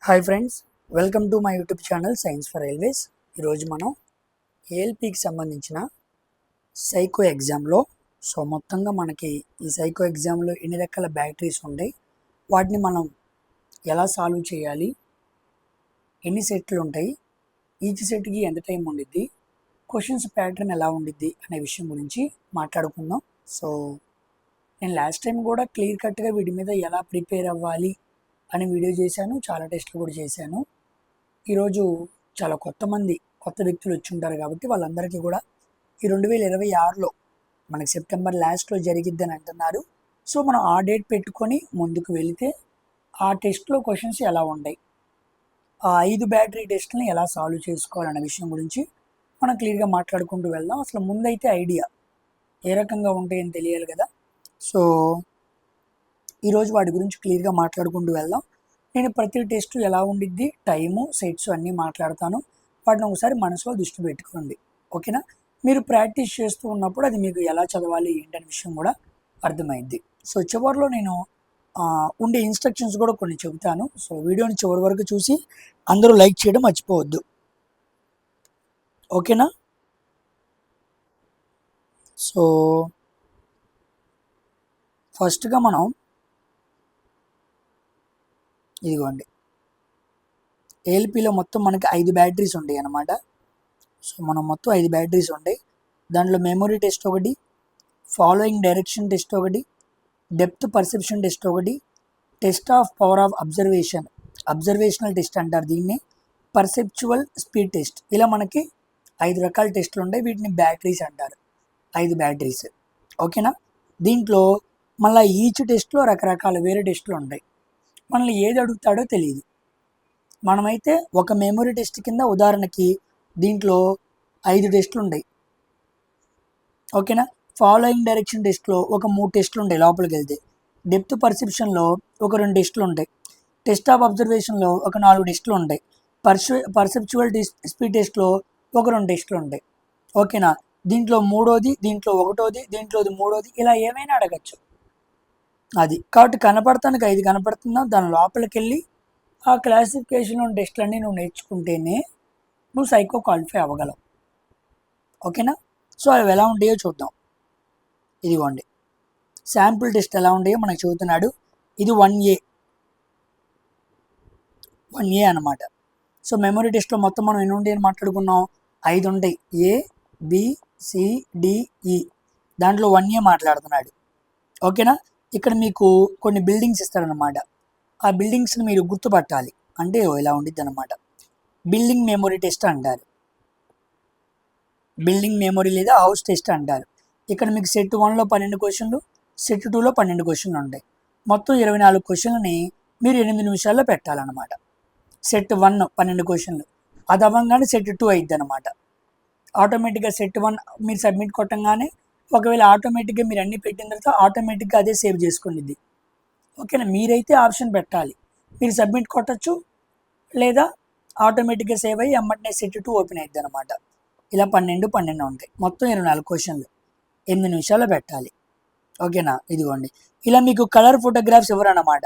Hi friends, welcome to my YouTube channel science for railways. ఈరోజు మనం ఏఎల్పికి సంబంధించిన psycho ఎగ్జామ్లో మొత్తంగా మనకి ఈ సైకో ఎగ్జామ్లో ఎన్ని రకాల బ్యాటరీస్ ఉంటాయి, వాటిని మనం ఎలా సాల్వ్ చేయాలి, ఎన్ని సెట్లు ఉంటాయి, ఈచ్ సెట్కి ఎంత టైం ఉండిద్ది, క్వశ్చన్స్ ప్యాటర్న్ ఎలా ఉండిద్ది అనే విషయం గురించి మాట్లాడుకుందాం. నేను లాస్ట్ టైం కూడా క్లియర్ కట్గా వీటి మీద ఎలా ప్రిపేర్ అవ్వాలి అని వీడియో చేశాను, చాలా టెస్ట్లు కూడా చేశాను. ఈరోజు చాలా కొత్త వ్యక్తులు వచ్చి ఉంటారు కాబట్టి వాళ్ళందరికీ కూడా ఈ 2026లో మనకి సెప్టెంబర్ లాస్ట్లో జరిగిద్దని అంటున్నారు. మనం ఆ డేట్ పెట్టుకొని ముందుకు వెళితే ఆ టెస్ట్లో క్వశ్చన్స్ ఎలా ఉంటాయి, ఆ 5 బ్యాటరీ టెస్ట్ని ఎలా సాల్వ్ చేసుకోవాలనే విషయం గురించి మనం క్లియర్గా మాట్లాడుకుంటూ వెళ్దాం. అసలు ముందైతే ఐడియా ఏ రకంగా ఉంటాయని తెలియాలి కదా. ఈరోజు వాటి గురించి క్లియర్గా మాట్లాడుకుంటూ వెళ్దాం. నేను ప్రతి టెస్ట్ ఎలా ఉండిద్ది, టైము, సెట్స్ అన్నీ మాట్లాడతాను. వాటిని ఒకసారి మనసులో దృష్టి పెట్టుకోండి, ఓకేనా. మీరు ప్రాక్టీస్ చేస్తూ ఉన్నప్పుడు అది మీకు ఎలా చదవాలి ఏంటనే విషయం కూడా అర్థమైద్ది. చివరిలో నేను ఉండే ఇన్స్ట్రక్షన్స్ కూడా కొన్ని చెబుతాను. వీడియోని చివరి వరకు చూసి అందరూ లైక్ చేయడం మర్చిపోవద్దు, ఓకేనా. ఫస్ట్గా మనం ఇదిగోండి, ఏఎల్పిలో మొత్తం మనకి 5 బ్యాటరీస్ ఉంటాయి అన్నమాట. మనం మొత్తం 5 బ్యాటరీస్ ఉంటాయి. దాంట్లో మెమొరీ టెస్ట్ ఒకటి, ఫాలోయింగ్ డైరెక్షన్ టెస్ట్ ఒకటి, డెప్త్ పర్సెప్షన్ టెస్ట్ ఒకటి, test of power of observational test అంటారు దీన్ని, పర్సెప్చువల్ స్పీడ్ టెస్ట్. ఇలా మనకి 5 రకాల టెస్టులు ఉంటాయి. వీటిని బ్యాటరీస్ అంటారు, 5 బ్యాటరీస్, ఓకేనా. దీంట్లో మళ్ళీ ఈచ్ టెస్ట్లో రకరకాల వేరే టెస్టులు ఉంటాయి. మనల్ని ఏది అడుగుతాడో తెలియదు. మనమైతే ఒక మెమొరీ టెస్ట్ కింద ఉదాహరణకి దీంట్లో 5 టెస్టులు ఉంటాయి, ఓకేనా. ఫాలోయింగ్ డైరెక్షన్ టెస్ట్లో ఒక 3 టెస్టులు ఉంటాయి లోపలికి వెళ్తే. డెప్త్ పర్సెప్షన్లో ఒక 2 టెస్టులు ఉంటాయి. టెస్ట్ ఆఫ్ అబ్జర్వేషన్లో ఒక 4 టెస్టులు ఉంటాయి. పర్సెప్చువల్ స్పీడ్ టెస్ట్లో ఒక 2 టెస్టులు ఉంటాయి, ఓకేనా. దీంట్లో 3వది, దీంట్లో 1వది, దీంట్లోది 3వది, ఇలా ఏమైనా అడగచ్చు. అది కాబట్టి కనపడతానికి 5 కనపడుతుందా, దాని లోపలికి వెళ్ళి ఆ క్లాసిఫికేషన్ టెస్ట్లన్నీ నువ్వు నేర్చుకుంటేనే నువ్వు సైకో క్వాలిఫై అవ్వగలవు, ఓకేనా. అవి ఎలా ఉంటాయో చూద్దాం. ఇదిగోండి శాంపుల్ టెస్ట్ ఎలా ఉంటాయో మనకు చెబుతున్నాడు. ఇది 1A అనమాట. మెమొరీ టెస్ట్లో మొత్తం మనం ఎన్ని ఉంటాయని మాట్లాడుకున్నాం, 5 ఉంటాయి. ABCDE, దాంట్లో 1A మాట్లాడుతున్నాడు, ఓకేనా. ఇక్కడ మీకు కొన్ని బిల్డింగ్స్ ఇస్తారనమాట. ఆ బిల్డింగ్స్ని మీరు గుర్తుపట్టాలి. అంటే ఇలా ఉండిద్ది అనమాట. బిల్డింగ్ మెమొరీ టెస్ట్ అంటారు, బిల్డింగ్ మెమొరీ లేదా హౌస్ టెస్ట్ అంటారు. ఇక్కడ మీకు సెట్ 1లో 12 క్వశ్చన్లు, సెట్ 2లో 12 క్వశ్చన్లు ఉంటాయి. మొత్తం 24 క్వశ్చన్లని మీరు 8 నిమిషాల్లో పెట్టాలన్నమాట. సెట్ 1 12 క్వశ్చన్లు, అది అవ్వగానే సెట్ 2 అయిద్ది అనమాట. ఆటోమేటిక్గా సెట్ 1 మీరు సబ్మిట్ కొట్టంగానే ఒకవేళ ఆటోమేటిక్గా మీరు అన్నీ పెట్టిన తర్వాత ఆటోమేటిక్గా అదే సేవ్ చేసుకునిద్ది, ఓకేనా. మీరైతే ఆప్షన్ పెట్టాలి, మీరు సబ్మిట్ కొట్టచ్చు, లేదా ఆటోమేటిక్గా సేవ్ అయ్యి ఎమ్మటనే సెట్ 2 ఓపెన్ అవుతుంది అనమాట. ఇలా 12 ఉంటాయి. మొత్తం 24 క్వశ్చన్లు 8 నిమిషాల్లో పెట్టాలి, ఓకేనా. ఇదిగోండి ఇలా మీకు కలర్ ఫోటోగ్రాఫ్స్ ఇవ్వరు అన్నమాట.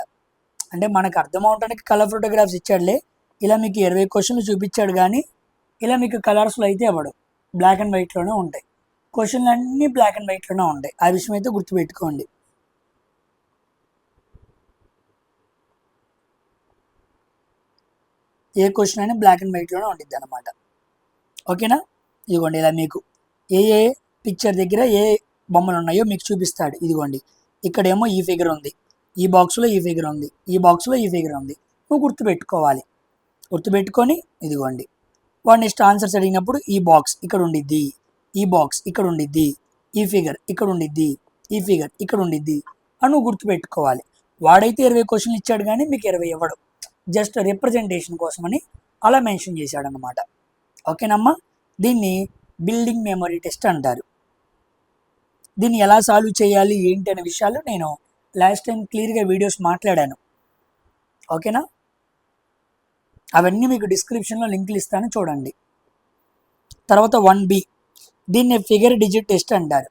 అంటే మనకు అర్థం అవడానికి కలర్ ఫోటోగ్రాఫ్స్ ఇచ్చాడులే. ఇలా మీకు 20 క్వశ్చన్లు చూపించాడు, కానీ ఇలా మీకు కలర్స్లో అయితే ఇవ్వడు, బ్లాక్ అండ్ వైట్లోనే ఉంటాయి. క్వశ్చన్లు అన్నీ బ్లాక్ అండ్ వైట్లోనే ఉంటాయి. ఆ విషయం అయితే గుర్తుపెట్టుకోండి. ఏ క్వశ్చన్ అయినా బ్లాక్ అండ్ వైట్లోనే ఉంటుంది అనమాట, ఓకేనా. ఇదిగోండి ఇలా మీకు ఏ పిక్చర్ దగ్గర ఏ బొమ్మలు ఉన్నాయో మీకు చూపిస్తాడు. ఇదిగోండి ఇక్కడేమో ఈ ఫిగర్ ఉంది, ఈ బాక్స్లో ఈ ఫిగర్ ఉంది, ఈ బాక్స్లో ఈ ఫిగర్ ఉంది. నువ్వు గుర్తుపెట్టుకోవాలి. గుర్తుపెట్టుకొని ఇదిగోండి వాడు నెక్స్ట్ ఆన్సర్స్ అడిగినప్పుడు ఈ బాక్స్ ఇక్కడ ఉండిద్ది, ఈ బాక్స్ ఇక్కడ ఉండిద్ది, ఈ ఫిగర్ ఇక్కడ ఉండిద్ది, ఈ ఫిగర్ ఇక్కడ ఉండిద్ది అని నువ్వు గుర్తుపెట్టుకోవాలి. వాడైతే 20 క్వశ్చన్లు ఇచ్చాడు, కానీ మీకు 20 ఇవ్వడు, జస్ట్ రిప్రజెంటేషన్ కోసమని అలా మెన్షన్ చేశాడనమాట, ఓకేనమ్మా. దీన్ని బిల్డింగ్ మెమొరీ టెస్ట్ అంటారు. దీన్ని ఎలా సాల్వ్ చేయాలి ఏంటి అనే విషయాలు నేను లాస్ట్ టైం క్లియర్గా వీడియోస్ మాట్లాడాను, ఓకేనా. అవన్నీ మీకు డిస్క్రిప్షన్లో లింకులు ఇస్తాను, చూడండి. తర్వాత 1B, దీన్ని ఫిగర్ డిజిట్ టెస్ట్ అంటారు,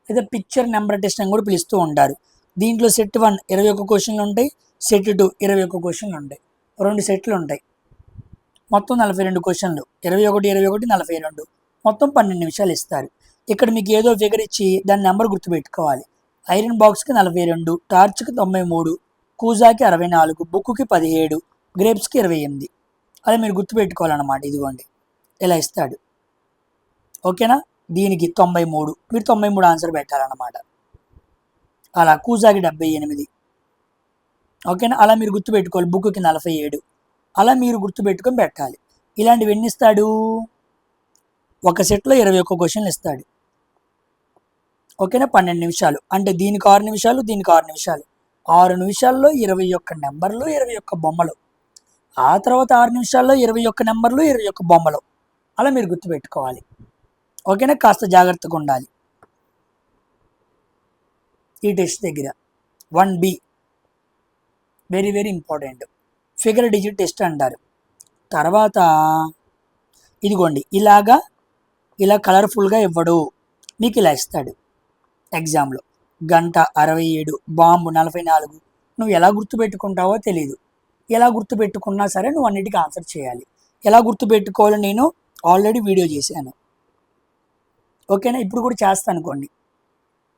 లేదా పిక్చర్ నెంబర్ టెస్ట్ అని కూడా పిలుస్తూ ఉంటారు. దీంట్లో సెట్ 1 21 క్వశ్చన్లు ఉంటాయి, సెట్ 2 21 క్వశ్చన్లు ఉంటాయి. 2 సెట్లు ఉంటాయి, మొత్తం 42 క్వశ్చన్లు, 21 21 42, మొత్తం 12 నిమిషాలు ఇస్తారు. ఇక్కడ మీకు ఏదో ఫిగర్ ఇచ్చి దాని నెంబర్ గుర్తుపెట్టుకోవాలి. ఐరన్ బాక్స్కి 42, టార్చ్కి 93, కూజాకి 64, బుక్కి 17, గ్రేప్స్కి 28. అలా మీరు గుర్తుపెట్టుకోవాలన్నమాట. ఇదిగోండి ఇలా ఇస్తాడు. ఓకేనా, దీనికి 93, మీరు 93 ఆన్సర్ పెట్టాలన్నమాట. అలా కూజాకి 78. ఓకేనా, అలా మీరు గుర్తుపెట్టుకోవాలి. బుక్కి 47, అలా మీరు గుర్తుపెట్టుకొని పెట్టాలి. ఇలాంటివి ఎన్ని ఇస్తాడు? ఒక సెట్లో 21 క్వశ్చన్లు ఇస్తాడు. ఓకేనా, 12 నిమిషాలు, అంటే దీనికి 6 నిమిషాలు, దీనికి 6 నిమిషాలు, 6 నిమిషాల్లో 21 నెంబర్లు, 21 బొమ్మలు. ఆ తర్వాత 6 నిమిషాల్లో 21 నెంబర్లు, 21 బొమ్మలు. అలా మీరు గుర్తుపెట్టుకోవాలి. ఓకేనా, కాస్త జాగ్రత్తగా ఉండాలి ఈ టెస్ట్ దగ్గర. 1B very very important, figure digit test అంటారు. తర్వాత ఇదిగోండి ఇలా కలర్ఫుల్గా ఇవ్వడు, మీకు ఇలా ఇస్తాడు ఎగ్జామ్లో. గంట 67, బాంబు 44. నువ్వు ఎలా గుర్తుపెట్టుకుంటావో తెలీదు. ఎలా గుర్తుపెట్టుకున్నా సరే నువ్వు అన్నిటికీ ఆన్సర్ చేయాలి. ఎలా గుర్తుపెట్టుకోవాలో నేను ఆల్రెడీ వీడియో చేశాను. ఓకేనా, ఇప్పుడు కూడా చేస్తాను అనుకోండి.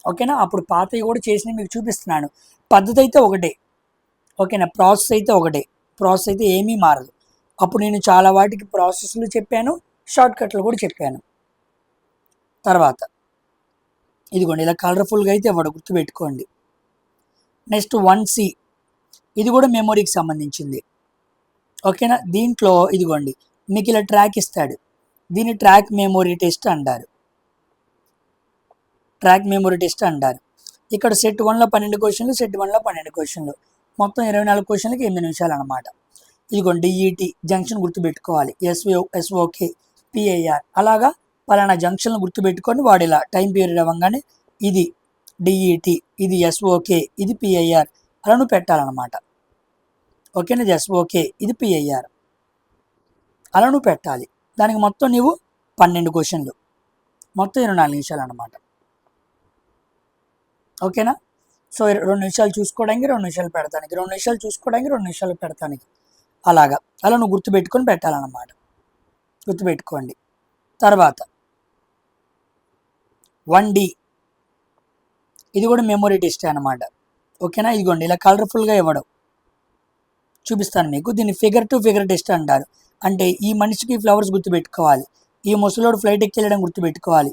ఓకేనా, అప్పుడు పాతవి కూడా చేసి మీకు చూపిస్తున్నాను. పద్ధతి అయితే ఒకటే. ఓకేనా, ప్రాసెస్ అయితే ఒకటే, ప్రాసెస్ అయితే ఏమీ మారదు. అప్పుడు నేను చాలా వాటికి ప్రాసెస్లు చెప్పాను, షార్ట్ కట్లు కూడా చెప్పాను. తర్వాత ఇదిగోండి ఇలా కలర్ఫుల్గా అయితే ఇవ్వడు, గుర్తుపెట్టుకోండి. నెక్స్ట్ 1C, ఇది కూడా మెమొరీకి సంబంధించింది. ఓకేనా, దీంట్లో ఇదిగోండి మీకు ఇలా ట్రాక్ ఇస్తాడు. దీన్ని ట్రాక్ మెమొరీ టెస్ట్ అంటారు. ట్రాక్ మెమొరీ టెస్ట్ అంటారు. ఇక్కడ సెట్ 1లో 12 క్వశ్చన్లు, సెట్ 1లో 12 క్వశ్చన్లు, మొత్తం 24 క్వశ్చన్లకి 8 నిమిషాలు అనమాట. ఇదిగోండి DET జంక్షన్ గుర్తుపెట్టుకోవాలి. SOK PIR, అలాగా పలానా జంక్షన్లు గుర్తుపెట్టుకొని వాడు ఇలా టైం పీరియడ్ అవ్వగానే ఇది DET, ఇది SOK, ఇది PIR అలా నువ్వు పెట్టాలన్నమాట. ఓకేనా, ఇది SOK, ఇది PIR అలా నువ్వు పెట్టాలి. దానికి మొత్తం నువ్వు 12 క్వశ్చన్లు, మొత్తం 24 నిమిషాలు అనమాట. ఓకేనా, సో 2 నిమిషాలు చూసుకోవడానికి, 2 నిమిషాలు పెడతానికి, 2 నిమిషాలు చూసుకోవడానికి, 2 నిమిషాలు పెడతానికి, అలా నువ్వు గుర్తుపెట్టుకొని పెట్టాలన్నమాట. గుర్తుపెట్టుకోండి. తర్వాత 1D, ఇది కూడా మెమొరీ టెస్ట్ అనమాట. ఓకేనా, ఇదిగోండి ఇలా కలర్ఫుల్గా ఇవ్వడం చూపిస్తాను మీకు. దీన్ని ఫిగర్ టు ఫిగర్ టెస్ట్ అంటారు. అంటే ఈ మనిషికి ఫ్లవర్స్ గుర్తుపెట్టుకోవాలి, ఈ ముసలోడు ఫ్లైట్ ఎక్కి వెళ్ళడం గుర్తుపెట్టుకోవాలి,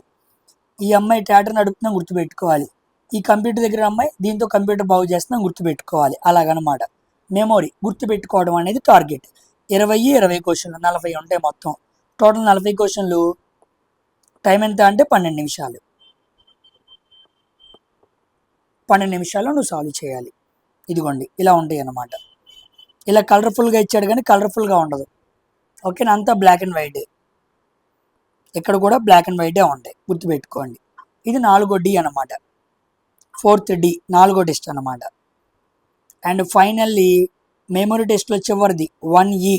ఈ అమ్మాయి థియేటర్ నడుపుతున్నాం గుర్తుపెట్టుకోవాలి, ఈ కంప్యూటర్ దగ్గర అమ్మాయి దీంతో కంప్యూటర్ బాగు చేస్తున్నాం గుర్తుపెట్టుకోవాలి. అలాగనమాట మెమొరీ గుర్తుపెట్టుకోవడం అనేది టార్గెట్. 20 క్వశ్చన్లు, 40 ఉంటాయి మొత్తం. టోటల్ 40 క్వశ్చన్లు. టైం ఎంత అంటే 12 నిమిషాలు. 12 నిమిషాల్లో నువ్వు సాల్వ్ చేయాలి. ఇదిగోండి ఇలా ఉంటాయి అన్నమాట. ఇలా కలర్ఫుల్గా ఇచ్చాడు కానీ కలర్ఫుల్గా ఉండదు. ఓకేనా, అంతా బ్లాక్ అండ్ వైట్. ఇక్కడ కూడా బ్లాక్ అండ్ వైటే ఉంటాయి, గుర్తుపెట్టుకోండి. ఇది 4వ D అనమాట. 4th D, 4వ టెస్ట్ అనమాట. అండ్ ఫైనల్లీ మెమొరీ టెస్ట్లో చివరిది 1E.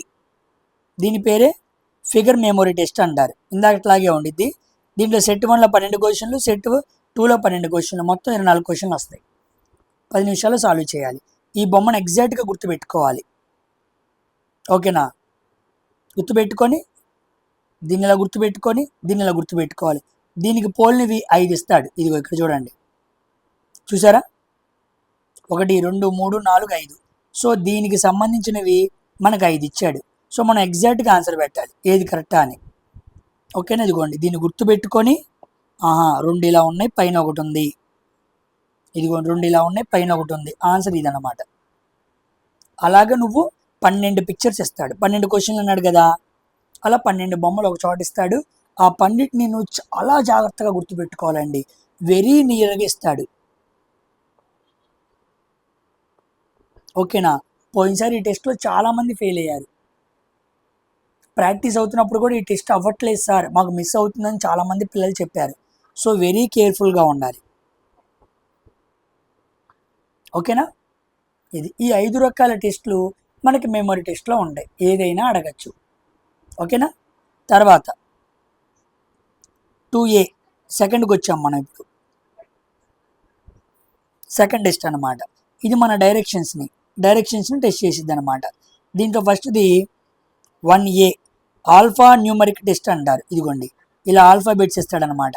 దీని పేరే ఫిగర్ మెమొరీ టెస్ట్ అంటారు. ఇందాకట్లాగే ఉండిద్ది. దీంట్లో సెట్ 1లో 12 క్వశ్చన్లు, సెట్ 2లో 12 క్వశ్చన్లు, మొత్తం 24 క్వశ్చన్లు వస్తాయి. 10 నిమిషాలు సాల్వ్ చేయాలి. ఈ బొమ్మను ఎగ్జాక్ట్గా గుర్తుపెట్టుకోవాలి. ఓకేనా, గుర్తుపెట్టుకొని దీన్ని ఇలా గుర్తుపెట్టుకొని దీన్ని ఇలా గుర్తుపెట్టుకోవాలి. దీనికి పోలినవి 5 ఇస్తాడు. ఇదిగో ఇక్కడ చూడండి, చూసారా, 1 2 3 4 5. సో దీనికి సంబంధించినవి మనకు 5 ఇచ్చాడు. సో మనం ఎగ్జాక్ట్గా ఆన్సర్ పెట్టాలి ఏది కరెక్టా అని. ఓకేనా, ఇదిగోండి దీన్ని గుర్తుపెట్టుకొని 2 ఇలా ఉన్నాయి, పైన ఒకటి ఉంది, ఇదిగోండి 2 ఇలా ఉన్నాయి, పైన ఒకటి ఉంది, ఆన్సర్ ఇదన్నమాట. అలాగే నువ్వు 12 పిక్చర్స్ ఇస్తాడు. 12 క్వశ్చన్లు అన్నాడు కదా, అలా 12 బొమ్మలు ఒక చోట ఇస్తాడు. ఆ 12ని నువ్వు చాలా జాగ్రత్తగా గుర్తుపెట్టుకోవాలండి. వెరీ నియర్గా ఇస్తాడు. ఓకేనా, పోయినసారి ఈ టెస్ట్లో చాలామంది ఫెయిల్ అయ్యారు. ప్రాక్టీస్ అవుతున్నప్పుడు కూడా ఈ టెస్ట్ అవ్వట్లేదు సార్, మాకు మిస్ అవుతుందని చాలామంది పిల్లలు చెప్పారు. సో వెరీ కేర్ఫుల్గా ఉండాలి. ఓకేనా, ఈ 5 రకాల టెస్టులు మనకి మెమొరీ టెస్ట్లో ఉంటాయి, ఏదైనా అడగచ్చు. ఓకేనా, తర్వాత 2A సెకండ్కి వచ్చాం మనం. ఇప్పుడు సెకండ్ టెస్ట్ అనమాట. ఇది మన డైరెక్షన్స్ని టెస్ట్ చేసిద్ది అనమాట. దీంట్లో ఫస్ట్ది 1A ఆల్ఫా న్యూమరిక్ టెస్ట్ అంటారు. ఇదిగోండి ఇలా ఆల్ఫాబెట్స్ ఇస్తాడనమాట.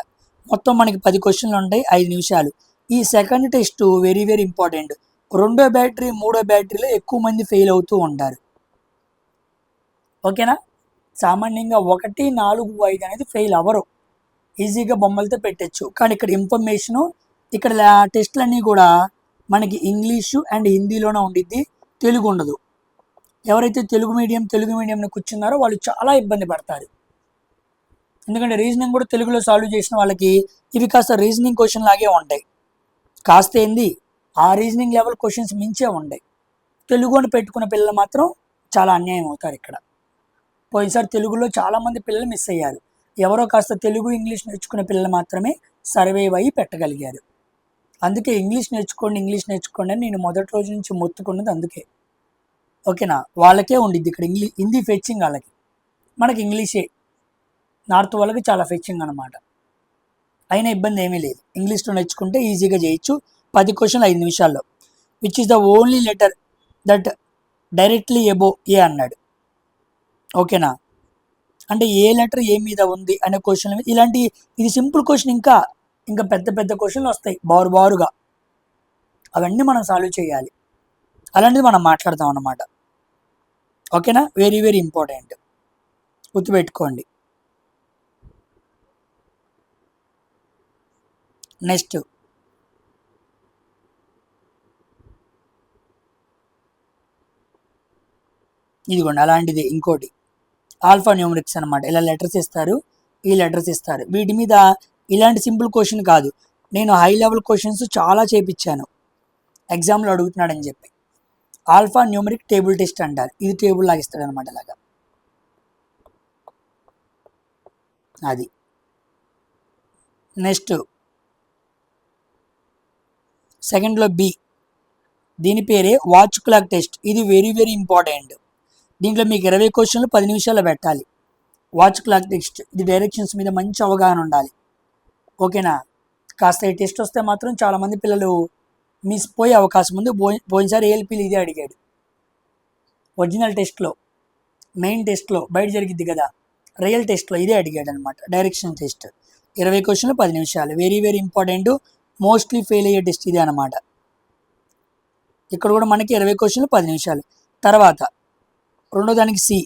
మొత్తం మనకి 10 క్వశ్చన్లు ఉంటాయి, 5 నిమిషాలు. ఈ second test very very important. రెండో బ్యాటరీ మూడో బ్యాటరీలో ఎక్కువ మంది ఫెయిల్ అవుతూ ఉంటారు. ఓకేనా? సామాన్యంగా 1, 4, 5 అనేది ఫెయిల్ అవ్వరు, ఈజీగా బొమ్మలతో పెట్టచ్చు. కానీ ఇక్కడ ఇన్ఫర్మేషను, ఇక్కడ టెస్ట్లన్నీ కూడా మనకి ఇంగ్లీషు అండ్ హిందీలోనే ఉండిద్ది, తెలుగు ఉండదు. ఎవరైతే తెలుగు మీడియంలో కూర్చున్నారో వాళ్ళు చాలా ఇబ్బంది పడతారు. ఎందుకంటే రీజనింగ్ కూడా తెలుగులో సాల్వ్ చేసిన వాళ్ళకి ఇవి కాస్త రీజనింగ్ క్వశ్చన్ లాగే ఉంటాయి. కాస్త ఏంది ఆ రీజనింగ్ లెవెల్ క్వశ్చన్స్ మించే ఉంటాయి. తెలుగు అని పెట్టుకున్న పిల్లలు మాత్రం చాలా అన్యాయం అవుతారు ఇక్కడ. పోయినసారి తెలుగులో చాలామంది పిల్లలు మిస్ అయ్యారు. ఎవరో కాస్త తెలుగు ఇంగ్లీష్ నేర్చుకునే పిల్లలు మాత్రమే సర్వైవ్ అయ్యి పెట్టగలిగారు. అందుకే ఇంగ్లీష్ నేర్చుకోండి అని నేను మొదటి రోజు నుంచి మొత్తుకున్నది అందుకే. ఓకేనా? వాళ్ళకే ఉండిద్ది ఇక్కడ హిందీ ఫెచ్చింగ్, వాళ్ళకి. మనకి ఇంగ్లీషే నార్త్ వాళ్ళకి చాలా ఫెచ్చింగ్ అనమాట. అయినా ఇబ్బంది ఏమీ లేదు, ఇంగ్లీష్లో నేర్చుకుంటే ఈజీగా చేయొచ్చు. 10 క్వశ్చన్లు 5 నిమిషాల్లో. Which is the only letter that directly above A అన్నాడు. ఓకేనా? అంటే ఏ లెటర్ ఏ మీద ఉంది అనే క్వశ్చన్ ఇలాంటి, ఇది సింపుల్ క్వశ్చన్. ఇంకా పెద్ద పెద్ద క్వశ్చన్లు వస్తాయి బారుగా, అవన్నీ మనం సాల్వ్ చేయాలి. అలాంటిది మనం మాట్లాడతాం అన్నమాట. ఓకేనా? వెరీ వెరీ ఇంపార్టెంట్, గుర్తుపెట్టుకోండి. నెక్స్ట్ ఇదిగోండి అలాంటిది ఇంకోటి ఆల్ఫా న్యూమరిక్స్ అనమాట. ఇలా లెటర్స్ ఇస్తారు, ఈ లెటర్స్ ఇస్తారు. వీటి మీద ఇలాంటి సింపుల్ క్వశ్చన్ కాదు, నేను హై లెవెల్ క్వశ్చన్స్ చాలా చేపించాను, ఎగ్జామ్లో అడుగుతున్నాడని చెప్పి. ఆల్ఫా న్యూమరిక్ టేబుల్ టెస్ట్ అంటారు. ఇది టేబుల్ లాగా ఇస్తాడు అనమాట. ఇలాగా అది. నెక్స్ట్ సెకండ్లో బి, దీని పేరే వాచ్ క్లాక్ టెస్ట్. ఇది వెరీ వెరీ ఇంపార్టెంట్. దీంట్లో మీకు 20 క్వశ్చన్లు 10 నిమిషాల్లో పెట్టాలి. వాచ్ క్లాక్ టెస్ట్, ఇది డైరెక్షన్స్ మీద మంచి అవగాహన ఉండాలి. ఓకేనా? కాస్త ఈ టెస్ట్ వస్తే మాత్రం చాలామంది పిల్లలు మిస్ పోయే అవకాశం ఉంది. పోయినసారి ఏఎల్పీలు ఇదే అడిగాడు. ఒరిజినల్ టెస్ట్లో, మెయిన్ టెస్ట్లో బయట జరిగిద్ది కదా, రియల్ టెస్ట్లో ఇదే అడిగాడు అనమాట. డైరెక్షన్ టెస్ట్ 20 క్వశ్చన్లు 10 నిమిషాలు. Very very important, mostly fail అయ్యే టెస్ట్ ఇదే అనమాట. ఇక్కడ కూడా మనకి 20 క్వశ్చన్లు 10 నిమిషాలు. తర్వాత రెండో దానికి సి,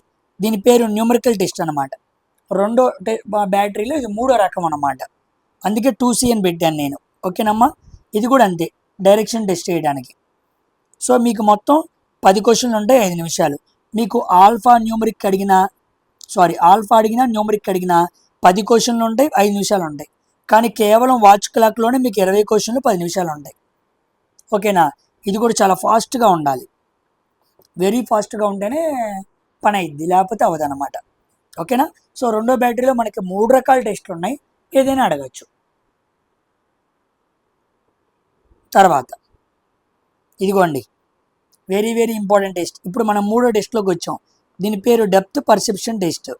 దీని పేరు న్యూమరికల్ టెస్ట్ అనమాట. రెండో బ్యాటరీలో ఇది మూడో రకం అనమాట, అందుకే 2C అని పెట్టాను నేను. ఓకేనమ్మా? ఇది కూడా అంతే, డైరెక్షన్ టెస్ట్ చేయడానికి. సో మీకు మొత్తం 10 క్వశ్చన్లు ఉంటాయి, 5 నిమిషాలు. మీకు ఆల్ఫా అడిగినా న్యూమరిక్ అడిగినా 10 క్వశ్చన్లు ఉంటాయి, 5 నిమిషాలు ఉంటాయి. కానీ కేవలం వాచ్ క్లాక్లోనే మీకు 20 క్వశ్చన్లు 10 నిమిషాలు ఉంటాయి. ఓకేనా? ఇది కూడా చాలా ఫాస్ట్గా ఉండాలి, వెరీ ఫాస్ట్గా ఉంటేనే పని అయింది, లేకపోతే అవ్వదన్నమాట. ఓకేనా? సో రెండో బ్యాటరీలో మనకి 3 రకాల టెస్ట్లు ఉన్నాయి, ఏదైనా అడగచ్చు. తర్వాత ఇదిగోండి వెరీ వెరీ ఇంపార్టెంట్ టెస్ట్. ఇప్పుడు మనం మూడో టెస్ట్లోకి వచ్చాం. దీని పేరు డెప్త్ పర్సెప్షన్ టెస్ట్.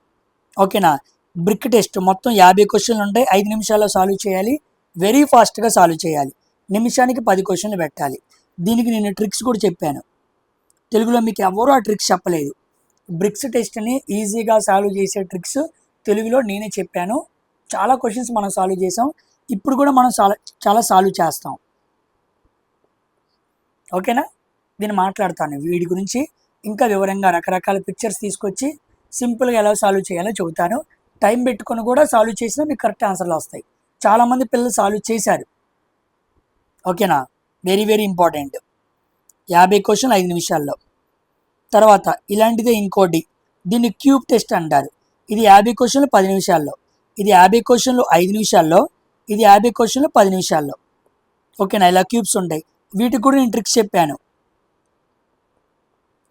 ఓకేనా? Brick test. మొత్తం 50 క్వశ్చన్లు ఉంటాయి, 5 నిమిషాల్లో సాల్వ్ చేయాలి, వెరీ ఫాస్ట్గా సాల్వ్ చేయాలి. నిమిషానికి 10 క్వశ్చన్లు పెట్టాలి. దీనికి నేను ట్రిక్స్ కూడా చెప్పాను, తెలుగులో మీకు ఎవరూ ఆ ట్రిక్స్ చెప్పలేదు. బ్రిక్స్ టెస్ట్ని ఈజీగా సాల్వ్ చేసే ట్రిక్స్ తెలుగులో నేనే చెప్పాను. చాలా క్వశ్చన్స్ మనం సాల్వ్ చేసాం, ఇప్పుడు కూడా మనం చాలా సాల్వ్ చేస్తాం. ఓకేనా? దీన్ని మాట్లాడతాను వీడి గురించి ఇంకా వివరంగా, రకరకాల పిక్చర్స్ తీసుకొచ్చి సింపుల్గా ఎలా సాల్వ్ చేయాలో చెబుతాను. టైం పెట్టుకొని కూడా సాల్వ్ చేసినా మీకు కరెక్ట్ ఆన్సర్లు వస్తాయి. చాలామంది పిల్లలు సాల్వ్ చేశారు. ఓకేనా? Very very important. 50 క్వశ్చన్లు 5 నిమిషాల్లో. తర్వాత ఇలాంటిదే ఇంకోటి, దీన్ని క్యూబ్ టెస్ట్ అంటారు. ఇది 50 క్వశ్చన్లు 10 నిమిషాల్లో, ఇది 50 క్వశ్చన్లు 5 నిమిషాల్లో, ఇది 50 క్వశ్చన్లు 10 నిమిషాల్లో. ఓకేనా? ఇలా క్యూబ్స్ ఉంటాయి. వీటికి కూడా నేను ట్రిక్స్ చెప్పాను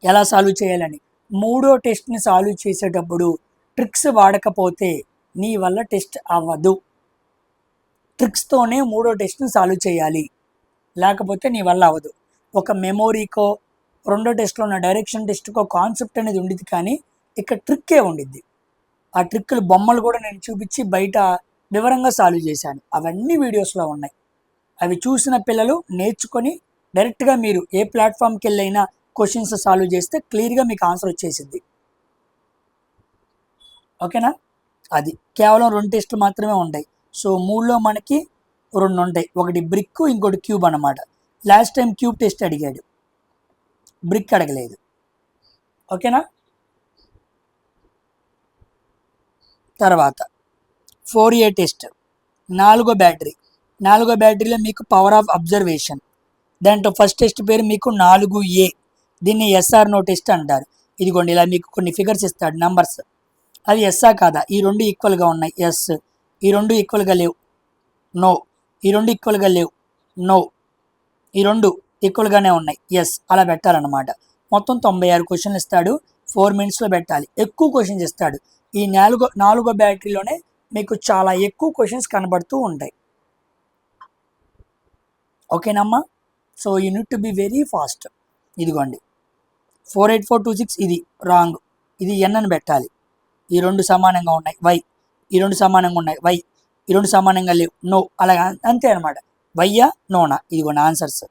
ఎలా సాల్వ్ చేయాలని. మూడో టెస్ట్ని సాల్వ్ చేసేటప్పుడు ట్రిక్స్ వాడకపోతే నీ వల్ల టెస్ట్ అవ్వదు. ట్రిక్స్తోనే మూడో టెస్ట్ని సాల్వ్ చేయాలి, లేకపోతే నీ వల్ల అవ్వదు. ఒక మెమోరీకో రెండో టెస్ట్లో ఉన్న డైరెక్షన్ టెస్ట్కో కాన్సెప్ట్ అనేది ఉండిద్ది, కానీ ఇక్కడ ట్రిక్కే ఉండిద్ది. ఆ ట్రిక్కులు బొమ్మలు కూడా నేను చూపించి బయట వివరంగా సాల్వ్ చేశాను, అవన్నీ వీడియోస్లో ఉన్నాయి. అవి చూసిన పిల్లలు నేర్చుకొని డైరెక్ట్గా మీరు ఏ ప్లాట్ఫామ్కి వెళ్ళైనా క్వశ్చన్స్ సాల్వ్ చేస్తే క్లియర్గా మీకు ఆన్సర్ వచ్చేసింది. ఓకేనా, అది కేవలం 2 టెస్టులు మాత్రమే ఉంటాయి. సో 3లో మనకి 2 ఉంటాయి, ఒకటి బ్రిక్ ఇంకోటి క్యూబ్ అనమాట. లాస్ట్ టైం క్యూబ్ టెస్ట్ అడిగాడు, బ్రిక్ అడగలేదు. ఓకేనా, తర్వాత 4A టెస్ట్, 4వ బ్యాటరీ. 4వ బ్యాటరీలో మీకు పవర్ ఆఫ్ అబ్జర్వేషన్. దాంట్లో ఫస్ట్ టెస్ట్ పేరు మీకు 4A. దీన్ని ఎస్ఆర్ నో టెస్ట్ అంటారు. ఇదిగోండి, ఇలా మీకు కొన్ని ఫిగర్స్ ఇస్తాడు, నంబర్స్. అది ఎస్ఆ కాదా, ఈ 2 ఈక్వల్గా ఉన్నాయి, ఎస్. ఈ 2 ఈక్వల్గా లేవు, నో. ఈ 2 ఈక్వల్గా లేవు, నో. ఈ 2 ఈక్వల్గానే ఉన్నాయి, ఎస్. అలా పెట్టాలన్నమాట. మొత్తం 96 క్వశ్చన్లు ఇస్తాడు, 4 మినిట్స్లో పెట్టాలి. ఎక్కువ క్వశ్చన్స్ ఇస్తాడు. ఈ 4వ బ్యాటరీలోనే మీకు చాలా ఎక్కువ క్వశ్చన్స్ కనబడుతూ ఉంటాయి. ఓకేనమ్మా, so you need to be very fast. ఇదిగోండి 48426, ఇది రాంగ్. ఇది ఎన్ అని పెట్టాలి. ఈ 2 సమానంగా ఉన్నాయి, వై. ఈ 2 సమానంగా ఉన్నాయి, వై. ఈ 2 సమానంగా లేవు, నో. అలాగే అంతే అనమాట, వైయా నోనా. ఇదిగోండి ఆన్సర్స్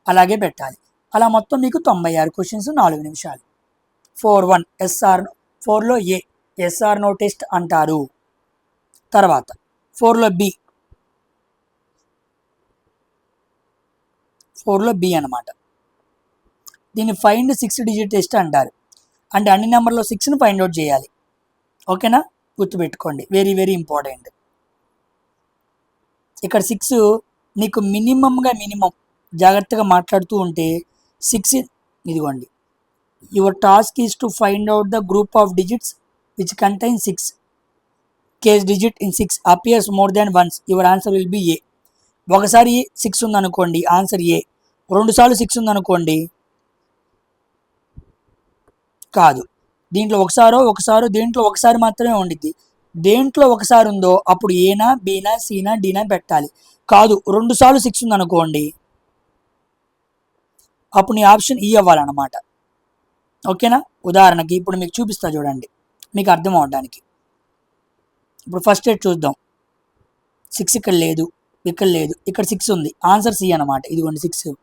అలాగే పెట్టాలి. అలా మొత్తం మీకు 96 క్వశ్చన్స్, 4 నిమిషాలు. 4-1 ఎస్ఆర్, 4లో ఏ ఎస్ఆర్ నో టెస్ట్ అంటారు. తర్వాత 4లో బి, 4లో బి అనమాట. దీన్ని ఫైండ్ 6 డిజిట్ టెస్ట్ అంటారు. అంటే అన్ని నెంబర్లో 6ని ఫైండ్ అవుట్ చేయాలి. ఓకేనా, గుర్తుపెట్టుకోండి, వెరీ వెరీ ఇంపార్టెంట్. ఇక్కడ 6 నీకు మినిమం జాగ్రత్తగా మాట్లాడుతూ ఉంటే 6, ఇదిగోండి, your task is to find out the group of digits which contain 6. Case digit in 6 appears more than once, your answer will be A. ఒకసారి 6 ఉందనుకోండి, ఆన్సర్ ఏ. 2 సార్లు 6 ఉందనుకోండి, కాదు. దీంట్లో ఒకసారో దేంట్లో ఒకసారి మాత్రమే ఉండిద్ది. దేంట్లో ఒకసారి ఉందో అప్పుడు ఏనా, బీనా, సీనా, డీనా పెట్టాలి. కాదు 2 సార్లు 6 ఉందనుకోండి, అప్పుడు నీ ఆప్షన్ ఈ అవ్వాలన్నమాట. ఓకేనా, ఉదాహరణకి ఇప్పుడు మీకు చూపిస్తా చూడండి, మీకు అర్థం అవడానికి. ఇప్పుడు ఫస్ట్ ఎయిడ్ చూద్దాం. 6 ఇక్కడ లేదు, ఇక్కడ లేదు, ఇక్కడ 6 ఉంది, ఆన్సర్ సి అనమాట. ఇదిగోండి 6.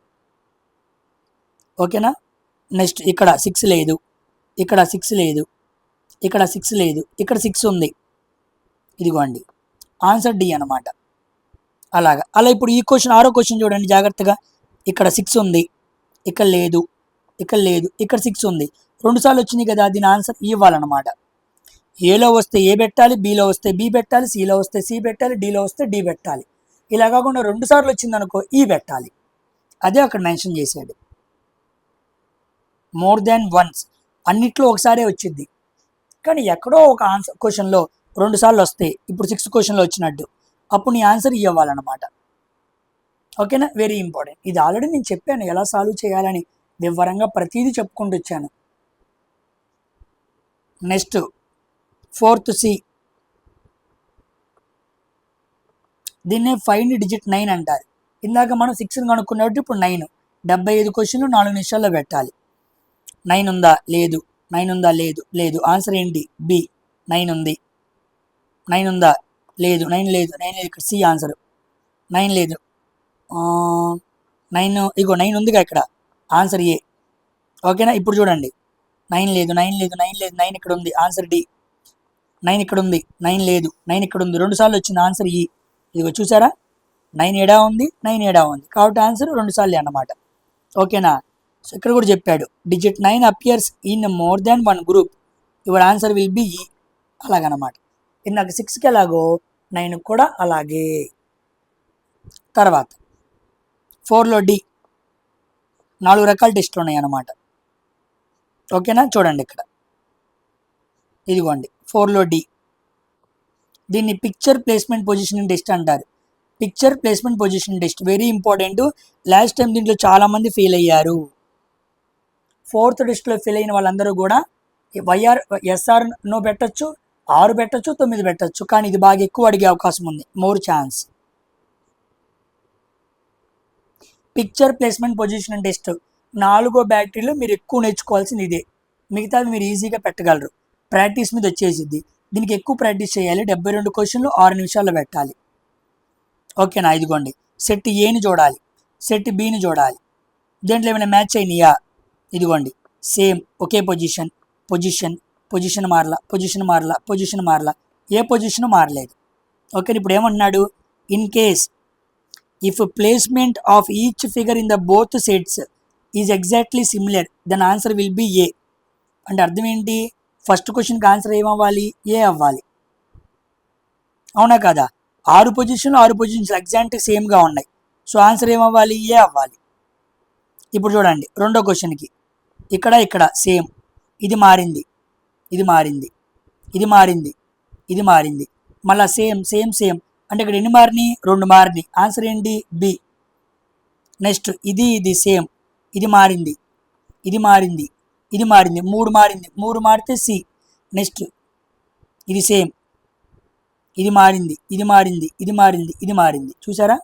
ఓకేనా, నెక్స్ట్ ఇక్కడ 6 లేదు, ఇక్కడ 6 లేదు, ఇక్కడ 6 లేదు, ఇక్కడ 6 ఉంది, ఇదిగోండి ఆన్సర్ డి అనమాట. అలా ఇప్పుడు ఈ క్వశ్చన్, 6వ క్వశ్చన్ చూడండి జాగ్రత్తగా. ఇక్కడ 6 ఉంది, ఇక్కడ లేదు, ఇక్కడ లేదు, ఇక్కడ 6 ఉంది, 2 సార్లు వచ్చింది కదా, దీని ఆన్సర్ ఈ ఇవ్వాలన్నమాట. ఏలో వస్తే ఏ పెట్టాలి, బిలో వస్తే బి పెట్టాలి, సిలో వస్తే సి పెట్టాలి, డిలో వస్తే డి పెట్టాలి. ఇలా కాకుండా 2 సార్లు వచ్చింది అనుకో, ఈ పెట్టాలి. అదే అక్కడ మెన్షన్ చేశాడు. మోర్ దాన్ వన్స్, అన్నిట్లో ఒకసారే వచ్చింది. కానీ ఎక్కడో ఒక ఆన్సర్ క్వశ్చన్లో 2 సార్లు వస్తే, ఇప్పుడు 6 క్వశ్చన్లో వచ్చినట్టు, అప్పుడు నీ ఆన్సర్ ఇవ్వాలన్నమాట. ఓకేనా, వెరీ ఇంపార్టెంట్. ఇది ఆల్రెడీ నేను చెప్పాను ఎలా సాల్వ్ చేయాలని, వివరంగా ప్రతిదీ చెప్పుకుంటూ వచ్చాను. నెక్స్ట్ 4th సి, దీన్నే ఫైండ్ డిజిట్ 9 అంటారు. ఇందాక మనం 6ని కనుక్కున్నట్టు ఇప్పుడు 9. 75 క్వశ్చన్లు 4 నిమిషాల్లో పెట్టాలి. 9 ఉందా, లేదు. 9 ఉందా, లేదు. లేదు, ఆన్సర్ ఏంటి, బి. 9 ఉంది. 9 ఉందా, లేదు. 9 లేదు, 9 లేదు, ఇక్కడ సి ఆన్సర్. 9 లేదు, 9, ఇగో 9 ఉందిగా ఇక్కడ, ఆన్సర్ ఏ. ఓకేనా, ఇప్పుడు చూడండి, 9 లేదు, 9 లేదు, 9 లేదు, 9 ఇక్కడ ఉంది, ఆన్సర్ డి. 9 ఇక్కడ ఉంది, 9 లేదు, 9 ఇక్కడ ఉంది, 2 సార్లు వచ్చింది, ఆన్సర్ ఈ. ఇదిగో చూసారా, 9 ఏడా ఉంది, 9 ఏడా ఉంది, కాబట్టి ఆన్సర్ 2 సార్లు అన్నమాట. ఓకేనా, సో ఇక్కడ కూడా చెప్పాడు, digit 9 appears in more than 1 group, your answer will B ఈ. అలాగనమాట. ఇందాక 6కి ఎలాగో 9 కూడా అలాగే. తర్వాత 4లో డి, 4 రకాల టెస్టులు ఉన్నాయి అన్నమాట. ఓకేనా, చూడండి ఇక్కడ, ఇదిగోండి 4లో డి. దీన్ని పిక్చర్ ప్లేస్మెంట్ పొజిషనింగ్ టెస్ట్ అంటారు. Picture placement positioning test very important. Last time దీంట్లో చాలామంది ఫెయిల్ అయ్యారు. 4th టెస్ట్లో ఫెయిల్ అయిన వాళ్ళందరూ కూడా వైఆర్ ఎస్ఆర్ నో పెట్టచ్చు, 6 పెట్టచ్చు, 9 పెట్టచ్చు. కానీ ఇది బాగా ఎక్కువ అడిగే అవకాశం ఉంది, more chance. Picture placement positioning test 4వ బ్యాటరీలో మీరు ఎక్కువ నేర్చుకోవాల్సింది ఇదే. మిగతాది మీరు ఈజీగా పెట్టగలరు, ప్రాక్టీస్ మీద వచ్చేసిద్ది. దీనికి ఎక్కువ ప్రాక్టీస్ చేయాలి. 72 క్వశ్చన్లు 6 నిమిషాల్లో పెట్టాలి. ఓకేనా, ఇదిగోండి సెట్ ఏని చూడాలి, సెట్ బిని చూడాలి, దేంట్లో ఏమైనా మ్యాచ్ అయినాయా, ఇదిగోండి సేమ్ ఒకే పొజిషన్, పొజిషన్ పొజిషన్ మారలా, పొజిషన్ మారలా, పొజిషన్ మారలా, ఏ పొజిషన్ మారలేదు. ఓకే, ఇప్పుడు ఏమంటున్నాడు, in case if placement of each figure in the both sets is exactly similar then answer will be A. అంటే అర్థం ఏంటి, ఫస్ట్ క్వశ్చన్కి ఆన్సర్ ఏమవ్వాలి, ఏ అవ్వాలి. అవునా కదా, 6 పొజిషన్లు 6 పొజిషన్స్ ఎగ్జాక్ట్ సేమ్గా ఉన్నాయి. సో ఆన్సర్ ఏమవ్వాలి, ఏ అవ్వాలి. ఇప్పుడు చూడండి రెండో క్వశ్చన్కి ఇక్కడ ఇక్కడ సేమ్, ఇది మారింది, ఇది మారింది, ఇది మారింది, ఇది మారింది, మళ్ళీ సేమ్ సేమ్ సేమ్. అంటే ఇక్కడ ఎన్ని మారినాయి, 2 మారినాయి. ఆన్సర్ ఏంటి, బి. నెక్స్ట్ ఇది ఇది సేమ్, ఇది మారింది, ఇది మారింది, ఇది మారింది, 3 మారింది, 3 మారితే సి. నెక్స్ట్ ఇది సేమ్, ఇది మారింది, ఇది మారింది, ఇది మారింది, ఇది మారింది. చూసారా,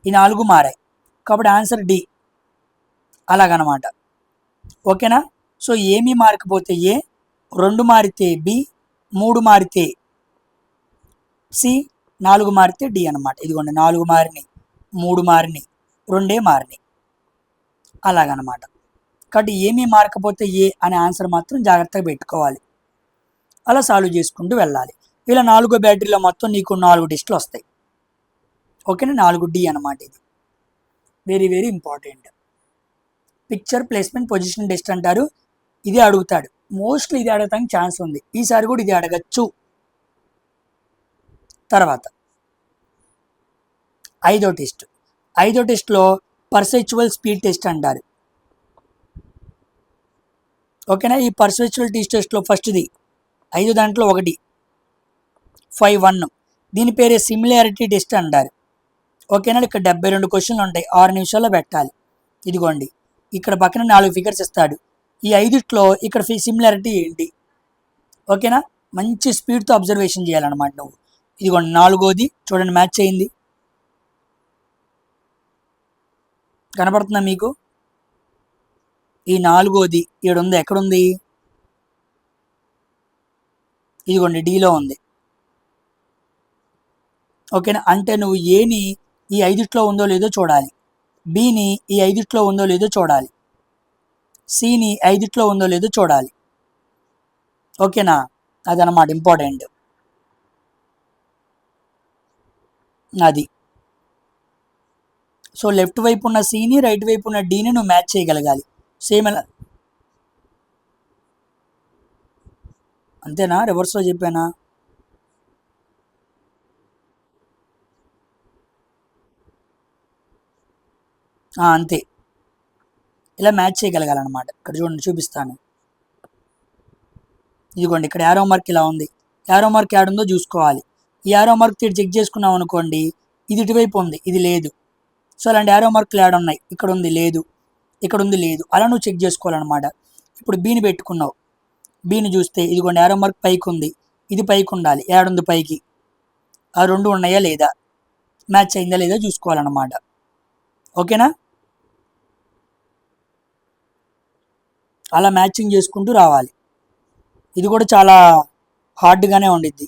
ఈ 4 మారాయి కాబట్టి ఆన్సర్ డి. అలాగనమాట. ఓకేనా. సో ఏమీ మారకపోతే ఏ, 2 మారితే బి, 3 మారితే సి, 4 మారితే డి అనమాట. ఇదిగోండి 4 మారినాయి, 3 మారినాయి, 2 మారినాయి, అలాగనమాట. కాబట్టి ఏమీ మారకపోతే ఏ అనే ఆన్సర్ మాత్రం జాగ్రత్తగా పెట్టుకోవాలి. అలా సాల్వ్ చేసుకుంటూ వెళ్ళాలి. ఇలా 4గో బ్యాటరీలో మొత్తం నీకు 4 టెస్టులు వస్తాయి. ఓకేనా, 4D అనమాట. ఇది very very important. Picture placement position test అంటారు. ఇదే అడుగుతాడు మోస్ట్లీ, ఇది అడగటానికి ఛాన్స్ ఉంది. ఈసారి కూడా ఇది అడగచ్చు. తర్వాత 5వ టెస్ట్. 5వ టెస్ట్లో పర్సెప్చువల్ స్పీడ్ టెస్ట్ అంటారు. ఓకేనా, ఈ పర్సెప్చువల్ టెస్ట్లో ఫస్ట్ది 5 దాంట్లో 1 5-1, దీని పేరే సిమిలారిటీ టెస్ట్ అంటారు. ఓకేనా, ఇక్కడ 72 క్వశ్చన్లు ఉంటాయి, 6 నిమిషాల్లో పెట్టాలి. ఇదిగోండి ఇక్కడ పక్కన 4 ఫిగర్స్ ఇస్తాడు. ఈ 5ట్లో ఇక్కడ సిమిలారిటీ ఏంటి. ఓకేనా, మంచి స్పీడ్తో అబ్జర్వేషన్ చేయాలన్నమాట నువ్వు. ఇదిగోండి 4వది చూడండి, మ్యాచ్ అయింది, కనపడుతుందా మీకు. ఈ 4వది ఈడుంది, ఎక్కడుంది, ఇదిగోండి డీలో ఉంది. ఓకేనా, అంటే నువ్వు ఏని ఈ 5ట్లో ఉందో లేదో చూడాలి, బిని ఈ 5ట్లో ఉందో లేదో చూడాలి, సిని 5ట్లో ఉందో లేదో చూడాలి. ఓకేనా, అదనమాట ఇంపార్టెంట్. అది సో లెఫ్ట్ వైపు ఉన్న సిని, రైట్ వైపు ఉన్న డీని నువ్వు మ్యాచ్ చేయగలగాలి. సేమ్ ఎలా, అంతేనా, రివర్స్లో చెప్పానా. అంతే, ఇలా మ్యాచ్ చేయగలగాలన్నమాట. ఇక్కడ చూడండి చూపిస్తాను. ఇదిగోండి ఇక్కడ యారో మార్క్ ఇలా ఉంది, యారో మార్క్ యాడుందో చూసుకోవాలి. ఈ యారో మార్క్ చెక్ చేసుకున్నాం అనుకోండి, ఇది ఇటువైపు ఉంది, ఇది లేదు. సో అలాంటి యారో మార్కులు యాడ్ ఉన్నాయి, ఇక్కడ ఉంది లేదు, ఇక్కడ ఉంది లేదు, అలా నువ్వు చెక్ చేసుకోవాలన్నమాట. ఇప్పుడు బీని పెట్టుకున్నావు, బీని చూస్తే ఇదిగోండి యారో మార్క్ పైకి ఉంది, ఇది పైకి ఉండాలి, యాడుంది పైకి, ఆ 2 ఉన్నాయా లేదా, మ్యాచ్ అయిందా లేదా చూసుకోవాలన్నమాట. ఓకేనా, అలా మ్యాచింగ్ చేసుకుంటూ రావాలి. ఇది కూడా చాలా హార్డ్గానే ఉండిద్ది,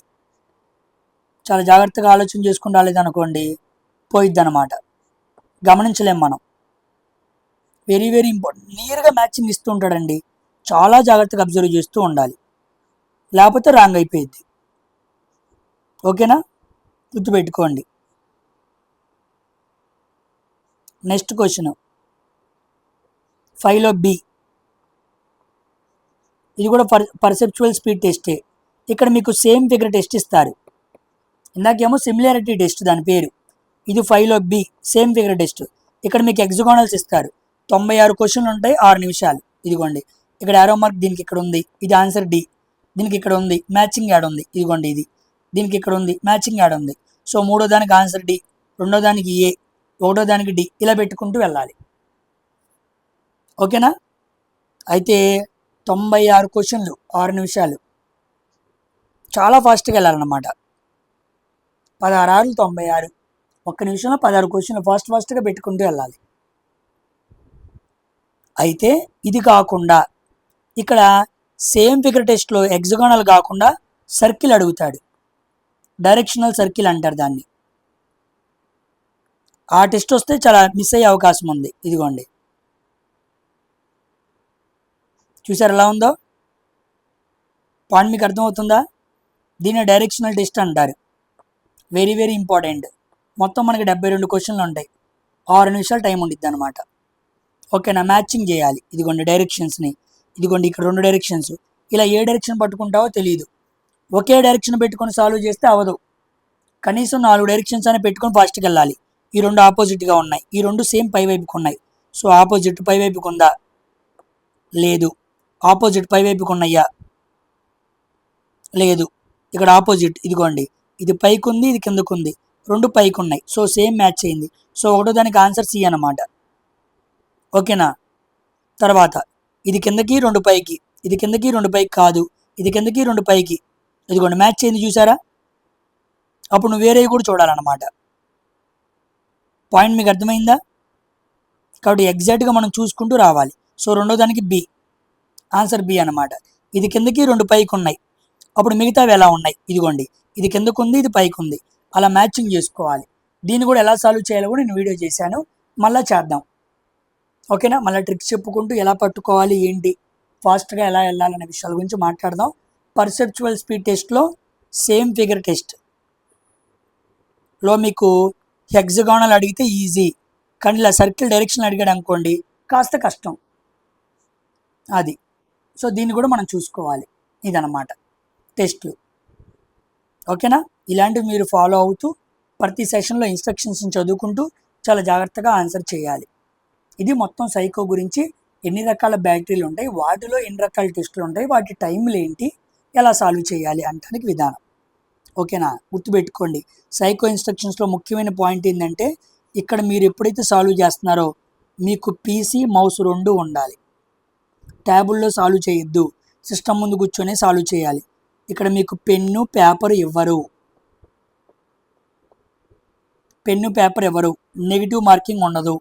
చాలా జాగ్రత్తగా ఆలోచన చేసుకుంటూ రాలేదనుకోండి పోయిద్ది అనమాట, గమనించలేం మనం. Very very important. నియర్గా మ్యాచింగ్ ఇస్తూ ఉంటాడండి, చాలా జాగ్రత్తగా అబ్జర్వ్ చేస్తూ ఉండాలి, లేకపోతే రాంగ్ అయిపోయింది. ఓకేనా, గుర్తుపెట్టుకోండి. నెక్స్ట్ క్వశ్చన్ 5లో బి. ఇది కూడా పర్సెప్చువల్ స్పీడ్ టెస్టే. ఇక్కడ మీకు సేమ్ ఫిగర్ టెస్ట్ ఇస్తారు. ఇందాకేమో సిమిలారిటీ టెస్ట్ దాని పేరు, ఇది 5లో బి సేమ్ ఫిగర్ టెస్ట్. ఇక్కడ మీకు ఎగ్జాగోనల్స్ ఇస్తారు. 96 క్వశ్చన్లు ఉంటాయి, 6 నిమిషాలు. ఇదిగోండి ఇక్కడ యారో మార్క్ దీనికి ఇక్కడ ఉంది, ఇది ఆన్సర్ డి. దీనికి ఇక్కడ ఉంది, మ్యాచింగ్ యాడ్ ఉంది, ఇదిగోండి ఇది. దీనికి ఇక్కడ ఉంది, మ్యాచింగ్ యాడ్ ఉంది. సో 3వ దానికి ఆన్సర్ డి, 2వ దానికి ఏ, 1వ దానికి డి, ఇలా పెట్టుకుంటూ వెళ్ళాలి. ఓకేనా, అయితే 96 క్వశ్చన్లు 6 నిమిషాలు, చాలా ఫాస్ట్గా వెళ్ళాలన్నమాట. 16 96, 1 నిమిషంలో 16 క్వశ్చన్లు ఫాస్ట్గా పెట్టుకుంటూ వెళ్ళాలి. అయితే ఇది కాకుండా ఇక్కడ సేమ్ ఫిగర్ టెస్ట్లో ఎగ్జాగోనల్ కాకుండా సర్కిల్ అడుగుతాడు, డైరెక్షనల్ సర్కిల్ అంటారు దాన్ని. ఆ టెస్ట్ వస్తే చాలా మిస్ అయ్యే అవకాశం ఉంది. ఇదిగోండి చూసారు ఎలా ఉందో? పాయింట్ మీకు అర్థమవుతుందా? దీన్ని డైరెక్షనల్ టెస్ట్ అంటారు. Very very important. మొత్తం మనకి 72 క్వశ్చన్లు ఉంటాయి. 6 నిమిషాలు టైం ఉండిద్ది అనమాట. ఓకేనా? మ్యాచింగ్ చేయాలి. ఇదిగోండి డైరెక్షన్స్ని, ఇదిగోండి ఇక్కడ 2 డైరెక్షన్స్, ఇలా ఏ డైరెక్షన్ పట్టుకుంటావో తెలియదు. ఒకే డైరెక్షన్ పెట్టుకొని సాల్వ్ చేస్తే అవ్వదు. కనీసం 4 డైరెక్షన్స్ అని పెట్టుకొని ఫాస్ట్కి వెళ్ళాలి. ఈ 2 ఆపోజిట్గా ఉన్నాయి, ఈ 2 సేమ్ పై వైపుకు ఉన్నాయి. సో ఆపోజిట్ పై వైపుకు ఉందా? లేదు. ఆపోజిట్ పై వైపుకు ఉన్నాయా? లేదు. ఇక్కడ ఆపోజిట్ ఇదిగోండి, ఇది పైకి ఉంది, ఇది కిందకు ఉంది, 2 పైకి ఉన్నాయి. సో సేమ్ మ్యాచ్ అయింది. సో ఒకటో దానికి ఆన్సర్ సి అన్నమాట. ఓకేనా? తర్వాత ఇది కిందకి 2 పైకి, ఇది కిందకి 2 పైకి కాదు, ఇది కిందకి 2 పైకి, ఇదిగోండి మ్యాచ్ అయింది చూసారా? అప్పుడు నువ్వు వేరేవి కూడా చూడాలన్నమాట. పాయింట్ మీకు అర్థమైందా? కాబట్టి ఎగ్జాక్ట్గా మనం చూసుకుంటూ రావాలి. సో రెండో దానికి బి, ఆన్సర్ బి అన్నమాట. ఇది కిందకి 2 పైకి ఉన్నాయి, అప్పుడు మిగతావి ఎలా ఉన్నాయి? ఇదిగోండి, ఇది కిందకు ఉంది, ఇది పైకి ఉంది, అలా మ్యాచింగ్ చేసుకోవాలి. దీన్ని కూడా ఎలా సాల్వ్ చేయాలో కూడా నేను వీడియో చేశాను, మళ్ళీ చేద్దాం. ఓకేనా? మళ్ళీ ట్రిక్స్ చెప్పుకుంటూ ఎలా పట్టుకోవాలి, ఏంటి, ఫాస్ట్గా ఎలా వెళ్ళాలనే విషయాల గురించి మాట్లాడదాం. పర్సెప్చువల్ స్పీడ్ టెస్ట్లో సేమ్ ఫిగర్ టెస్ట్లో మీకు హెక్సగానల్ అడిగితే ఈజీ, కానీ ఇలా సర్కిల్ డైరెక్షన్ అడిగాడు అనుకోండి కాస్త కష్టం అది. సో దీన్ని కూడా మనం చూసుకోవాలి. ఇదన్నమాట టెస్ట్లు. ఓకేనా? ఇలాంటివి మీరు ఫాలో అవుతూ ప్రతి సెషన్లో ఇన్స్ట్రక్షన్స్ని చదువుకుంటూ చాలా జాగ్రత్తగా ఆన్సర్ చేయాలి. ఇది మొత్తం సైకో గురించి. ఎన్ని రకాల బ్యాటరీలు ఉంటాయి, వాటిలో ఎన్ని రకాల టెస్టులు ఉంటాయి, వాటి టైంలు ఏంటి, ఎలా సాల్వ్ చేయాలి అంటానికి విధానం. ఓకేనా? గుర్తుపెట్టుకోండి. సైకో ఇన్స్ట్రక్షన్స్లో ముఖ్యమైన పాయింట్ ఏంటంటే, ఇక్కడ మీరు ఎప్పుడైతే సాల్వ్ చేస్తున్నారో మీకు పీసీ మౌస్ 2 ఉండాలి. ట్యాబుల్లో సాల్వ్ చేయొద్దు, సిస్టమ్ ముందు కూర్చొని సాల్వ్ చేయాలి. ఇక్కడ మీకు పెన్ను పేపర్ ఇవ్వరు, పెన్ను పేపర్ ఇవ్వరు, నెగిటివ్ మార్కింగ్ ఉండదు,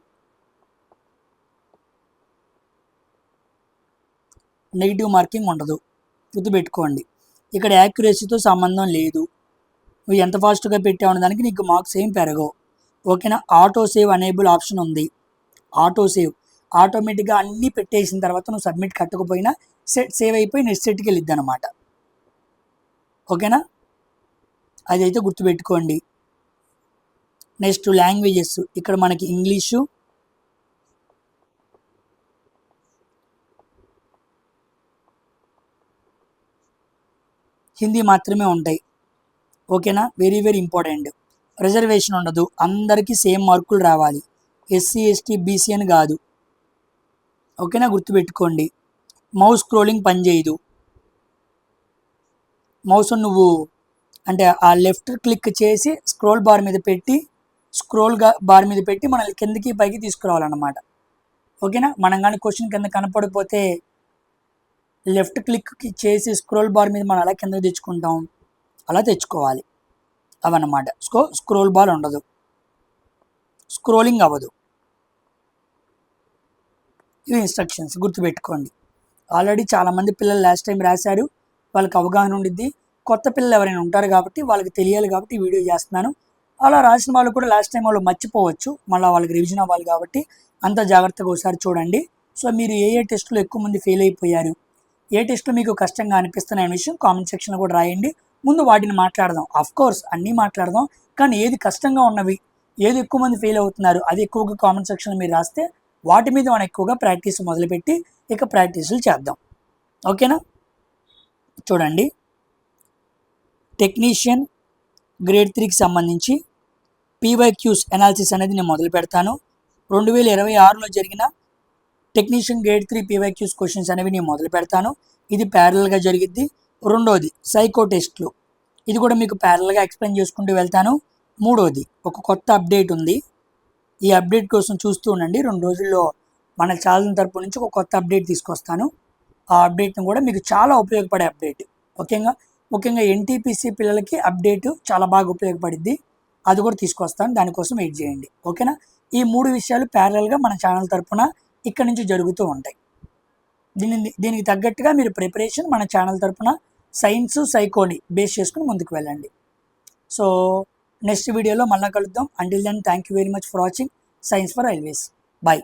నెగిటివ్ మార్కింగ్ ఉండదు. గుర్తుపెట్టుకోండి. ఇక్కడ యాక్యురసీతో సంబంధం లేదు, నువ్వు ఎంత ఫాస్ట్గా పెట్టావు దానికి నీకు మార్క్స్ ఏం పెరగవు. ఓకేనా? ఆటో సేవ్ అనేబుల్ ఆప్షన్ ఉంది. ఆటో సేవ్ ఆటోమేటిక్గా అన్నీ పెట్టేసిన తర్వాత నువ్వు సబ్మిట్ కట్టకపోయినా సేవ్ అయిపోయి నెక్స్ట్ సెట్కి వెళ్ళిద్ది అనమాట. ఓకేనా? అదైతే గుర్తుపెట్టుకోండి. నెక్స్ట్ లాంగ్వేజెస్, ఇక్కడ మనకి ఇంగ్లీషు, హిందీ మాత్రమే ఉంటాయి. ఓకేనా? Very very important. రిజర్వేషన్ ఉండదు, అందరికీ సేమ్ మార్కులు రావాలి, ఎస్సీ ఎస్టీ బీసీ అని కాదు. ఓకేనా? గుర్తుపెట్టుకోండి. మౌస్ స్క్రోలింగ్ పనిచేయదు. మౌస్ నువ్వు అంటే ఆ లెఫ్ట్ క్లిక్ చేసి స్క్రోల్ బార్ మీద పెట్టి మనల్ని కిందకి పైకి తీసుకురావాలన్నమాట. ఓకేనా? మనం కానీ క్వశ్చన్ కింద కనపడిపోతే లెఫ్ట్ క్లిక్ చేసి స్క్రోల్ బార్ మీద మనం అలా కిందకి తెచ్చుకుంటాం, అలా తెచ్చుకోవాలి అవన్నమాట. స్క్రోల్ బార్ ఉండదు, స్క్రోలింగ్ అవ్వదు. ఇవి ఇన్స్ట్రక్షన్స్ గుర్తుపెట్టుకోండి. ఆల్రెడీ చాలామంది పిల్లలు లాస్ట్ టైం రాశారు, వాళ్ళకి అవగాహన ఉండిద్ది. కొత్త పిల్లలు ఎవరైనా ఉంటారు కాబట్టి వాళ్ళకి తెలియాలి కాబట్టి వీడియో చేస్తున్నాను. అలా రాసిన వాళ్ళు కూడా లాస్ట్ టైం వాళ్ళు మర్చిపోవచ్చు, మళ్ళీ వాళ్ళకి రివిజన్ అవ్వాలి కాబట్టి అంత జాగ్రత్తగా ఒకసారి చూడండి. సో మీరు ఏ టెస్ట్లో ఎక్కువ మంది ఫెయిల్ అయిపోయారు, ఏ టెస్ట్లో మీకు కష్టంగా అనిపిస్తున్న విషయం కామెంట్ సెక్షన్లో కూడా రాయండి. ముందు వాటిని మాట్లాడదాం. కోర్స్ అన్నీ మాట్లాడదాం, కానీ ఏది కష్టంగా ఉన్నవి, ఏది ఎక్కువ మంది ఫెయిల్ అవుతున్నారు అది ఎక్కువగా కామెంట్ సెక్షన్లో మీరు రాస్తే వాటి మీద మనం ఎక్కువగా ప్రాక్టీస్ మొదలుపెట్టి ఇక ప్రాక్టీసులు చేద్దాం. ఓకేనా? చూడండి, టెక్నీషియన్ గ్రేడ్ 3కి సంబంధించి పీవైక్యూస్ అనాలిసిస్ అనేది నేను మొదలు పెడతాను. 2026లో జరిగిన టెక్నీషియన్ గ్రేడ్ 3 పీవైక్యూస్ క్వశ్చన్స్ అనేవి నేను మొదలు పెడతాను. ఇది ప్యారలల్గా జరిగిద్ది. రెండోది సైకో టెస్ట్లు, ఇది కూడా మీకు ప్యారలల్గా ఎక్స్ప్లెయిన్ చేసుకుంటూ వెళ్తాను. మూడోది ఒక కొత్త అప్డేట్ ఉంది, ఈ అప్డేట్ కోసం చూస్తూ ఉండండి. 2 రోజుల్లో మన ఛానల్ తరపు నుంచి ఒక కొత్త అప్డేట్ తీసుకొస్తాను. ఆ అప్డేట్ను కూడా మీకు చాలా ఉపయోగపడే అప్డేట్. ముఖ్యంగా ఎన్టీపీసీ పిల్లలకి అప్డేట్ చాలా బాగా ఉపయోగపడిద్ది, అది కూడా తీసుకొస్తాను, దానికోసం వెయిట్ చేయండి. ఓకేనా? ఈ 3 విషయాలు ప్యారలల్గా మన ఛానల్ తరపున ఇక్కడ నుంచి జరుగుతూ ఉంటాయి. దీనికి తగ్గట్టుగా మీరు ప్రిపరేషన్ మన ఛానల్ తరపున సైన్స్ సైకోని బేస్ చేసుకుని ముందుకు వెళ్ళండి. సో నెక్స్ట్ వీడియోలో మళ్ళీ కలుద్దాం. Until then thank you very much for watching. Science for always. Bye.